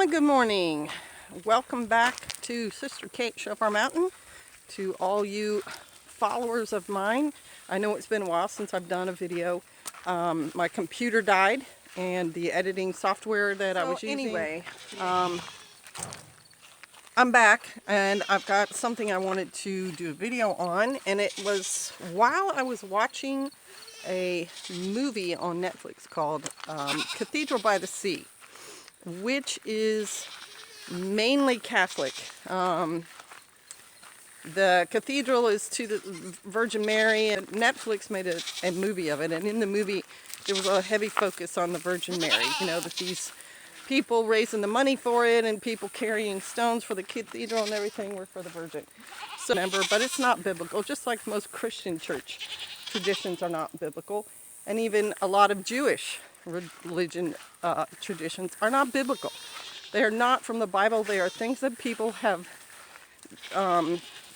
Shalom and good morning. Welcome back to Sister Kate Shofar Mountain. To all you followers of mine, I know it's been a while since I've done a video. My computer died and the editing software that I was using. Anyway, I'm back and I've got something I wanted to do a video on, and it was while I was watching a movie on Netflix called Cathedral by the Sea, which is mainly Catholic. The cathedral is to the Virgin Mary, and Netflix made a movie of it, and in the movie there was a heavy focus on the Virgin Mary. You know, that these people raising the money for it and people carrying stones for the cathedral and everything were for the Virgin. So remember, but it's not biblical, just like most Christian church traditions are not biblical, and even a lot of Jewish religion traditions are not biblical. They are not from the Bible. They are things that people have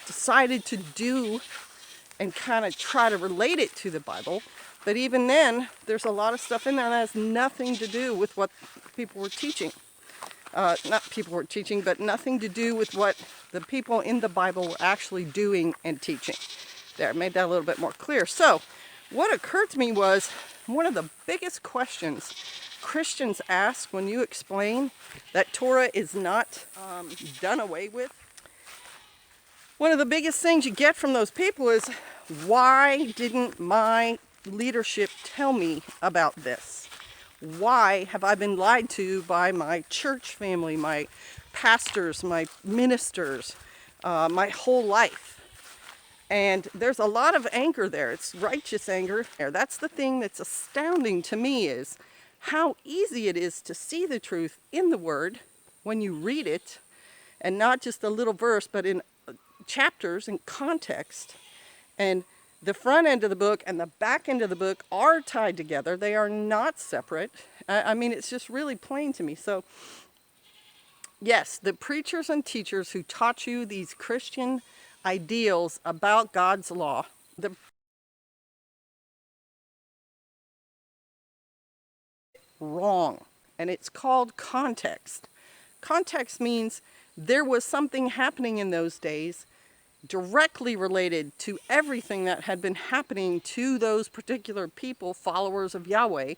decided to do and kind of try to relate it to the Bible. But even then, there's a lot of stuff in there that has nothing to do with what people were teaching. Not people were teaching, but nothing to do with what the people in the Bible were actually doing and teaching. There, I made that a little bit more clear. So, what occurred to me was one of the biggest questions Christians ask when you explain that Torah is not done away with. One of the biggest things you get from those people is, why didn't my leadership tell me about this? Why have I been lied to by my church family, my pastors, my ministers, my whole life? And there's a lot of anger there. It's righteous anger. That's the thing that's astounding to me, is how easy it is to see the truth in the Word when you read it, and not just a little verse, but in chapters and context. And the front end of the book and the back end of the book are tied together. They are not separate. I mean, it's just really plain to me. So, yes, the preachers and teachers who taught you these Christian ideals about God's law, wrong. And it's called context. Context means there was something happening in those days directly related to everything that had been happening to those particular people, followers of Yahweh,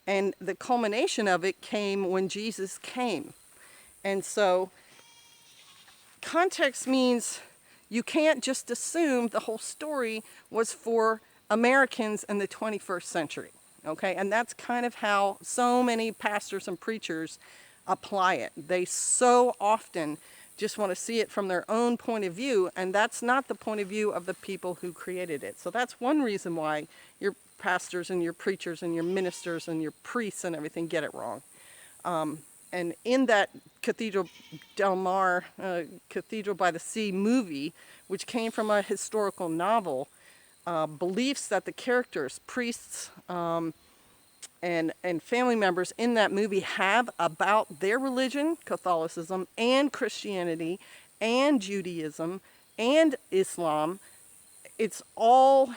and the culmination of it came when Jesus came. And so context means you can't just assume the whole story was for Americans in the 21st century, okay? And that's kind of how so many pastors and preachers apply it. They so often just want to see it from their own point of view, and that's not the point of view of the people who created it. So that's one reason why your pastors and your preachers and your ministers and your priests and everything get it wrong. And in that Cathedral Del Mar, Cathedral by the Sea movie, which came from a historical novel, beliefs that the characters, priests, and family members in that movie have about their religion, Catholicism, and Christianity, and Judaism, and Islam, it's all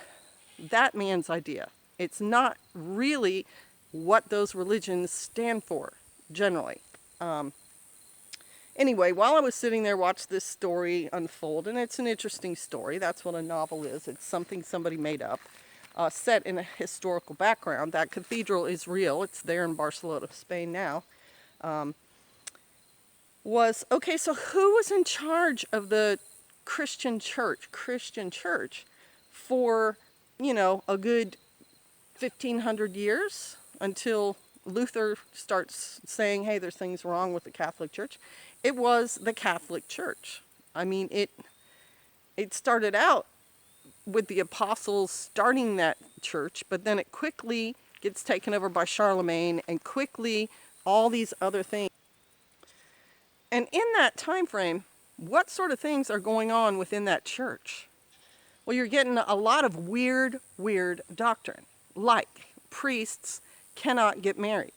that man's idea. It's not really what those religions stand for, generally. Anyway, while I was sitting there, watched this story unfold, and it's an interesting story. That's what a novel is. It's something somebody made up. Set in a historical background. That cathedral is real. It's there in Barcelona, Spain now. Okay, so who was in charge of the Christian church for, you know, a good 1,500 years, until Luther starts saying, hey, there's things wrong with the Catholic Church? It was the Catholic Church. I mean, it started out with the apostles starting that church, but then it quickly gets taken over by Charlemagne, and quickly all these other things. And in that time frame, what sort of things are going on within that church? Well, you're getting a lot of weird doctrine, like priests cannot get married.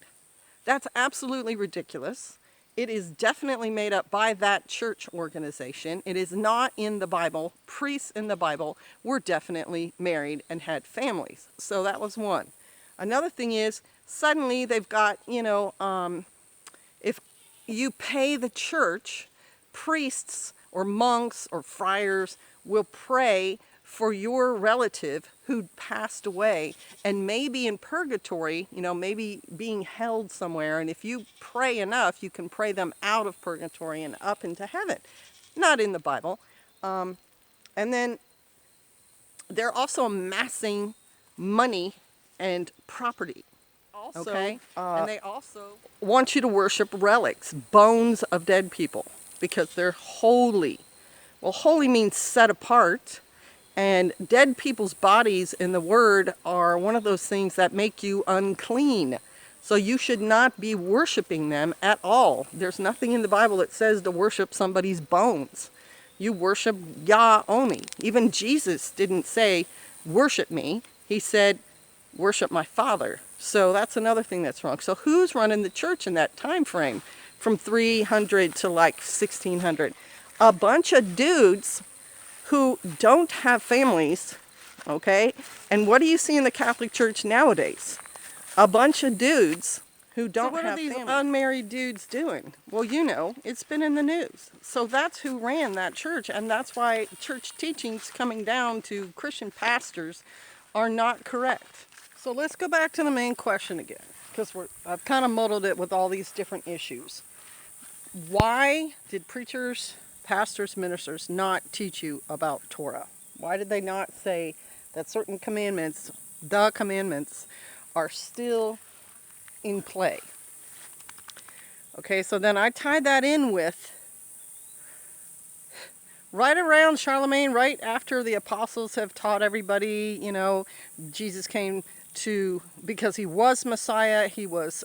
That's absolutely ridiculous. It is definitely made up by that church organization. It is not in the Bible. Priests in the Bible were definitely married and had families. So that was one. Another thing is, suddenly they've got, if you pay the church, priests or monks or friars will pray for your relative who passed away and maybe in purgatory, maybe being held somewhere. And if you pray enough, you can pray them out of purgatory and up into heaven. Not in the Bible. And then they're also amassing money and property. Okay? And they also want you to worship relics, bones of dead people, because they're holy. Well, holy means set apart. And dead people's bodies in the Word are one of those things that make you unclean. So you should not be worshiping them at all. There's nothing in the Bible that says to worship somebody's bones. You worship Yah only. Even Jesus didn't say, worship me. He said, worship my Father. So that's another thing that's wrong. So who's running the church in that time frame from 300 to like 1600? A bunch of dudes who don't have families, okay? And what do you see in the Catholic Church nowadays? A bunch of dudes who don't have families. So what are these unmarried dudes doing? Well, it's been in the news. So that's who ran that church, and that's why church teachings coming down to Christian pastors are not correct. So let's go back to the main question again, because I've kind of muddled it with all these different issues. Why did preachers, pastors, ministers not teach you about Torah? Why did they not say that certain commandments, the commandments, are still in play? Okay, so then I tied that in with right around Charlemagne, right after the apostles have taught everybody, Jesus came because he was Messiah, he was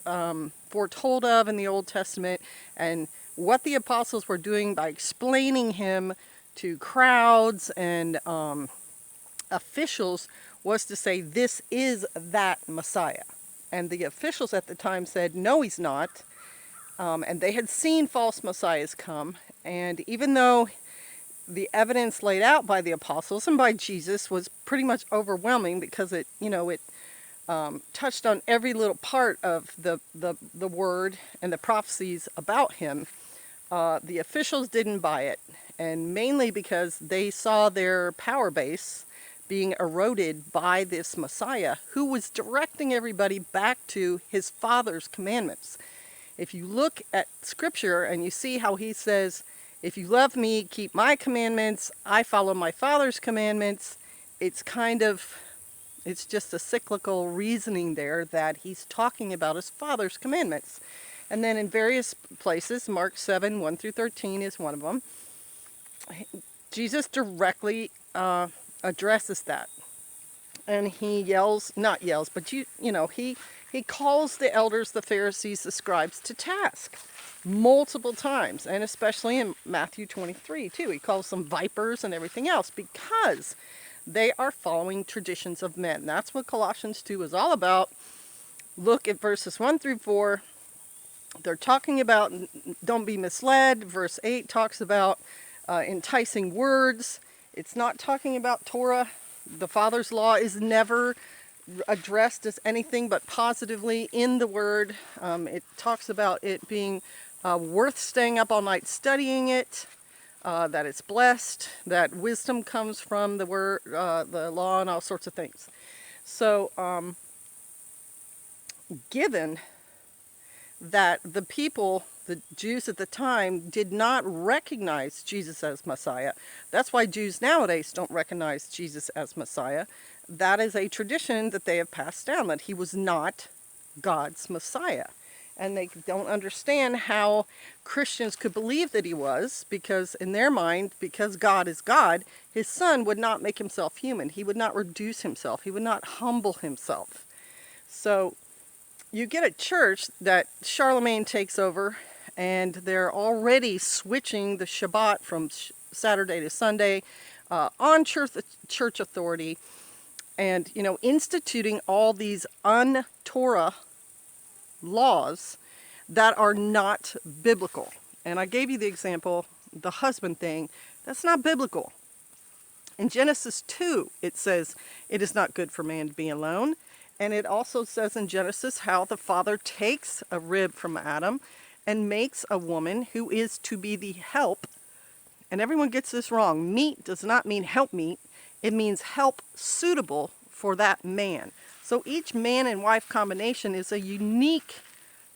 foretold of in the Old Testament, and what the apostles were doing by explaining him to crowds and officials was to say, this is that Messiah. And the officials at the time said, no, he's not. And they had seen false messiahs come. And even though the evidence laid out by the apostles and by Jesus was pretty much overwhelming, because it touched on every little part of the word and the prophecies about him, the officials didn't buy it, and mainly because they saw their power base being eroded by this Messiah who was directing everybody back to his Father's commandments. If you look at Scripture and you see how he says, if you love me, keep my commandments, I follow my Father's commandments, it's just a cyclical reasoning there that he's talking about his Father's commandments. And then in various places, Mark 7, 1 through 13 is one of them, Jesus directly addresses that. And he he calls the elders, the Pharisees, the scribes to task multiple times. And especially in Matthew 23, too. He calls them vipers and everything else because they are following traditions of men. That's what Colossians 2 is all about. Look at verses 1 through 4. They're talking about don't be misled. Verse 8 talks about enticing words. It's not talking about Torah. The Father's law is never addressed as anything but positively in the Word. It talks about it being worth staying up all night studying it, that it's blessed, that wisdom comes from the Word, the law, and all sorts of things. So, given that the people, the Jews at the time, did not recognize Jesus as Messiah. That's why Jews nowadays don't recognize Jesus as Messiah. That is a tradition that they have passed down, that he was not God's Messiah. And they don't understand how Christians could believe that he was, because in their mind, because God is God, his son would not make himself human. He would not reduce himself. He would not humble himself. So you get a church that Charlemagne takes over, and they're already switching the Shabbat from Saturday to Sunday on church authority, and instituting all these un-Torah laws that are not biblical. And I gave you the example, the husband thing. That's not biblical. In Genesis 2, it says it is not good for man to be alone. And it also says in Genesis how the Father takes a rib from Adam and makes a woman who is to be the help. And everyone gets this wrong. Meet does not mean help meet. It means help suitable for that man. So each man and wife combination is a unique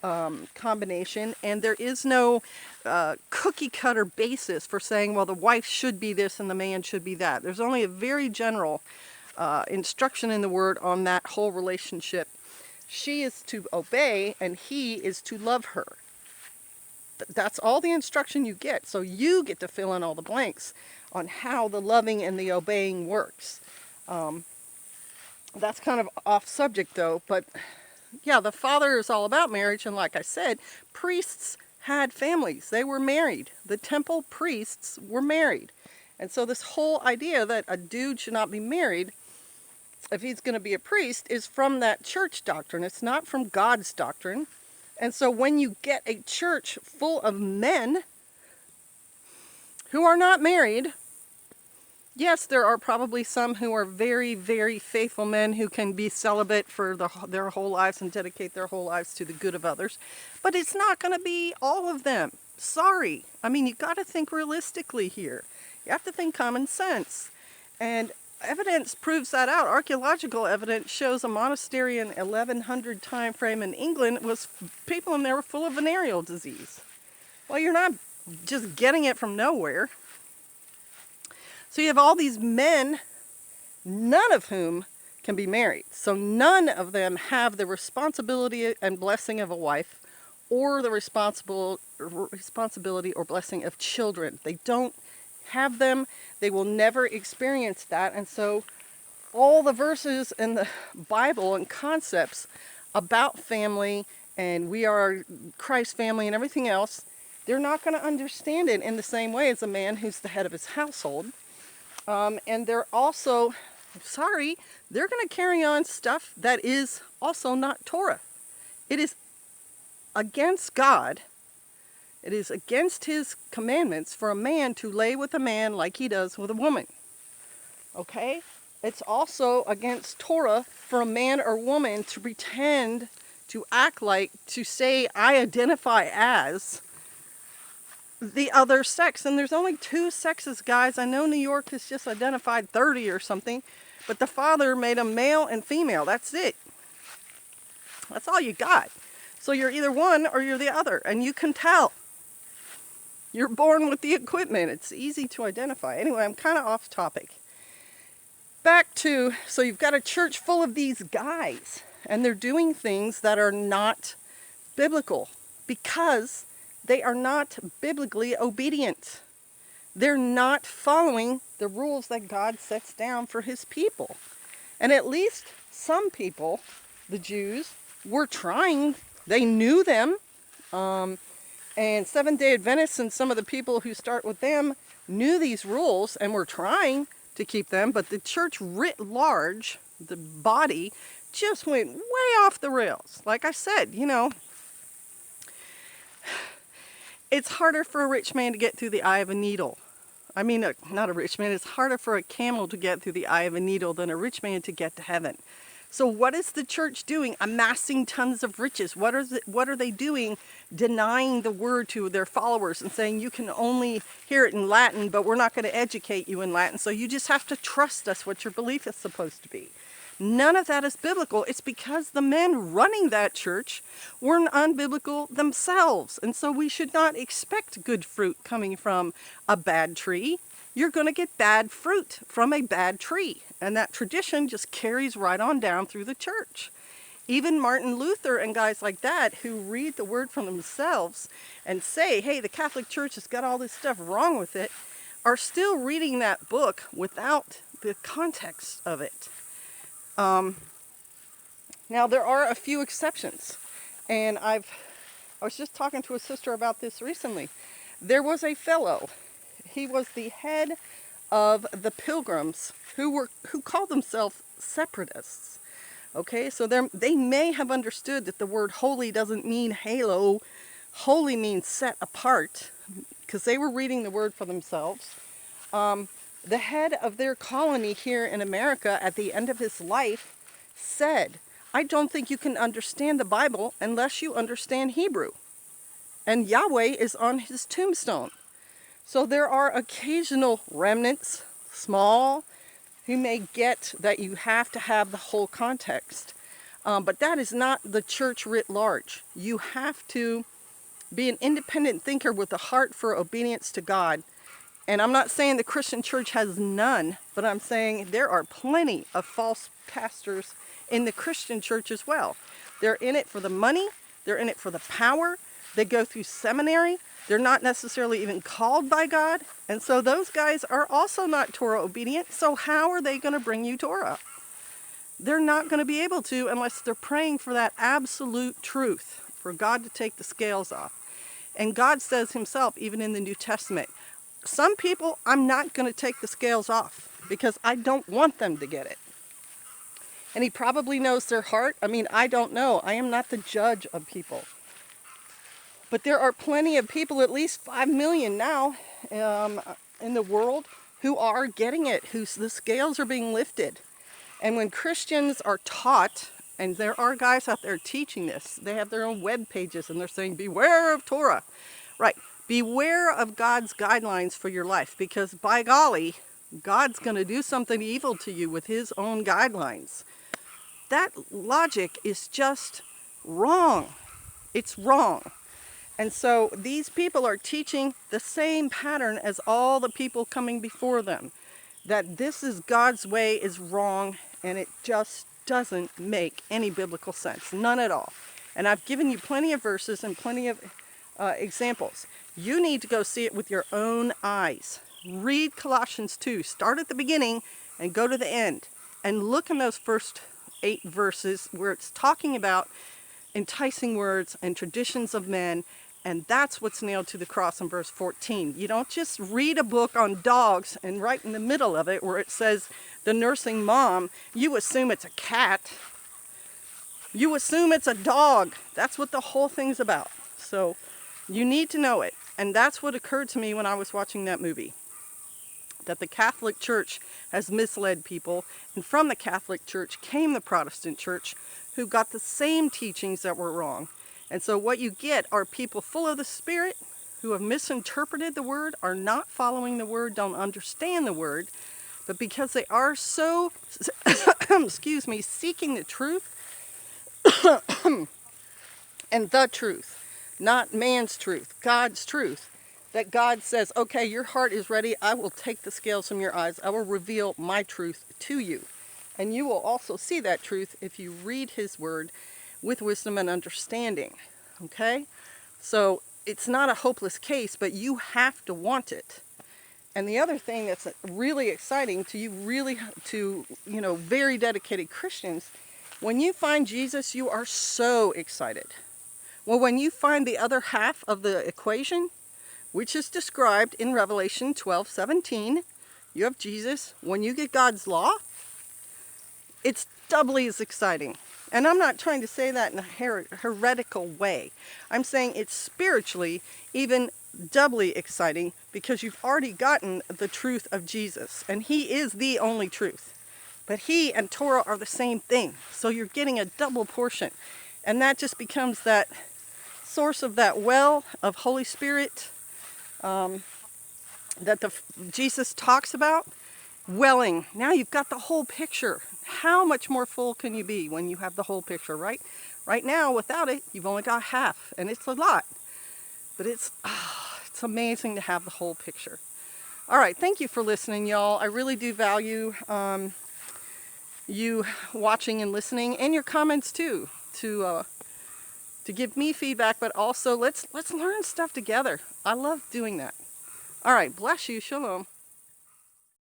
combination, and there is no cookie cutter basis for saying, well, the wife should be this and the man should be that. There's only a very general instruction in the word on that whole relationship. She is to obey and he is to love her. That's all the instruction you get. So you get to fill in all the blanks on how the loving and the obeying works. That's kind of off subject though, but yeah, the Father is all about marriage, and like I said, priests had families. They were married. The temple priests were married. And so this whole idea that a dude should not be married if he's going to be a priest is from that church doctrine. It's not from God's doctrine. And so when you get a church full of men who are not married, yes, there are probably some who are very, very faithful men who can be celibate for their whole lives and dedicate their whole lives to the good of others. But it's not going to be all of them. Sorry. I mean, you've got to think realistically here. You have to think common sense. And evidence proves that out. Archaeological evidence shows a monastery in 1100 time frame in England was people in there were full of venereal disease. Well, you're not just getting it from nowhere. So you have all these men, none of whom can be married. So none of them have the responsibility and blessing of a wife or the responsibility or blessing of children. They don't have them. They will never experience that. And so all the verses in the Bible and concepts about family and we are Christ's family and everything else, they're not going to understand it in the same way as a man who's the head of his household. And they're also, they're going to carry on stuff that is also not Torah. It is against God. It is against his commandments for a man to lay with a man like he does with a woman. Okay? It's also against Torah for a man or woman to pretend, to act like, to say, I identify as the other sex. And there's only 2 sexes, guys. I know New York has just identified 30 or something, but the Father made them male and female. That's it. That's all you got. So you're either one or you're the other, and you can tell. You're born with the equipment. It's easy to identify. Anyway, I'm kind of off topic. Back to, so you've got a church full of these guys, and they're doing things that are not biblical because they are not biblically obedient. They're not following the rules that God sets down for his people. And at least some people, the Jews, were trying. They knew them. And Seventh-day Adventists and some of the people who start with them knew these rules and were trying to keep them. But the church writ large, the body, just went way off the rails. Like I said, you know, it's harder for a rich man to get through the eye of a needle. I mean, not a rich man. It's harder for a camel to get through the eye of a needle than a rich man to get to heaven. So what is the church doing? Amassing tons of riches. What are they doing? Denying the word to their followers and saying you can only hear it in Latin, but we're not going to educate you in Latin. So you just have to trust us what your belief is supposed to be. None of that is biblical. It's because the men running that church were unbiblical themselves. And so we should not expect good fruit coming from a bad tree. You're going to get bad fruit from a bad tree. And that tradition just carries right on down through the church. Even Martin Luther and guys like that who read the word from themselves and say, hey, the Catholic Church has got all this stuff wrong with it, are still reading that book without the context of it. Now, there are a few exceptions. And I was just talking to a sister about this recently. There was a fellow. He was the head of the Pilgrims who called themselves separatists. Okay, so they may have understood that the word holy doesn't mean halo. Holy means set apart, because they were reading the word for themselves. The head of their colony here in America at the end of his life said, I don't think you can understand the Bible unless you understand Hebrew. and Yahweh is on his tombstone. So there are occasional remnants, small, who may get that you have to have the whole context. But that is not the church writ large. You have to be an independent thinker with a heart for obedience to God. And I'm not saying the Christian church has none, but I'm saying there are plenty of false pastors in the Christian church as well. They're in it for the money. They're in it for the power. They go through seminary. They're not necessarily even called by God. And so those guys are also not Torah obedient. So how are they going to bring you Torah? They're not going to be able to unless they're praying for that absolute truth, for God to take the scales off. And God says himself, even in the New Testament, some people I'm not going to take the scales off because I don't want them to get it. And he probably knows their heart. I mean, I don't know. I am not the judge of people. But there are plenty of people, at least 5 million now in the world, who are getting it, the scales are being lifted. And when Christians are taught, and there are guys out there teaching this, they have their own web pages and they're saying, beware of Torah. Right, beware of God's guidelines for your life, because by golly, God's going to do something evil to you with his own guidelines. That logic is just wrong. It's wrong. And so these people are teaching the same pattern as all the people coming before them. That this is God's way is wrong, and it just doesn't make any biblical sense. None at all. And I've given you plenty of verses and plenty of examples. You need to go see it with your own eyes. Read Colossians 2. Start at the beginning and go to the end. And look in those first 8 verses where it's talking about enticing words and traditions of men. And that's what's nailed to the cross in verse 14. You don't just read a book on dogs and right in the middle of it where it says the nursing mom, you assume it's a cat. You assume it's a dog. That's what the whole thing's about. So you need to know it. And that's what occurred to me when I was watching that movie. That the Catholic Church has misled people. And from the Catholic Church came the Protestant Church, who got the same teachings that were wrong. And so what you get are people full of the Spirit who have misinterpreted the Word, are not following the Word, don't understand the Word, but because they are so, excuse me, seeking the truth, and the truth, not man's truth, God's truth, that God says, okay, your heart is ready, I will take the scales from your eyes, I will reveal my truth to you. And you will also see that truth if you read his Word with wisdom and understanding, okay? So it's not a hopeless case, but you have to want it. And the other thing that's really exciting to you, very dedicated Christians, when you find Jesus, you are so excited. Well, when you find the other half of the equation, which is described in Revelation 12:17, you have Jesus. When you get God's law, it's doubly as exciting. And I'm not trying to say that in a heretical way. I'm saying it's spiritually even doubly exciting because you've already gotten the truth of Jesus. And he is the only truth. But he and Torah are the same thing. So you're getting a double portion. And that just becomes that source of that well of Holy Spirit that Jesus talks about. Welling. Now you've got the whole picture. How much more full can you be when you have the whole picture, right? Right now, without it, you've only got half, and it's a lot. But it's amazing to have the whole picture. All right, thank you for listening, y'all. I really do value you watching and listening, and your comments too, to give me feedback. But also, let's learn stuff together. I love doing that. All right, bless you. Shalom.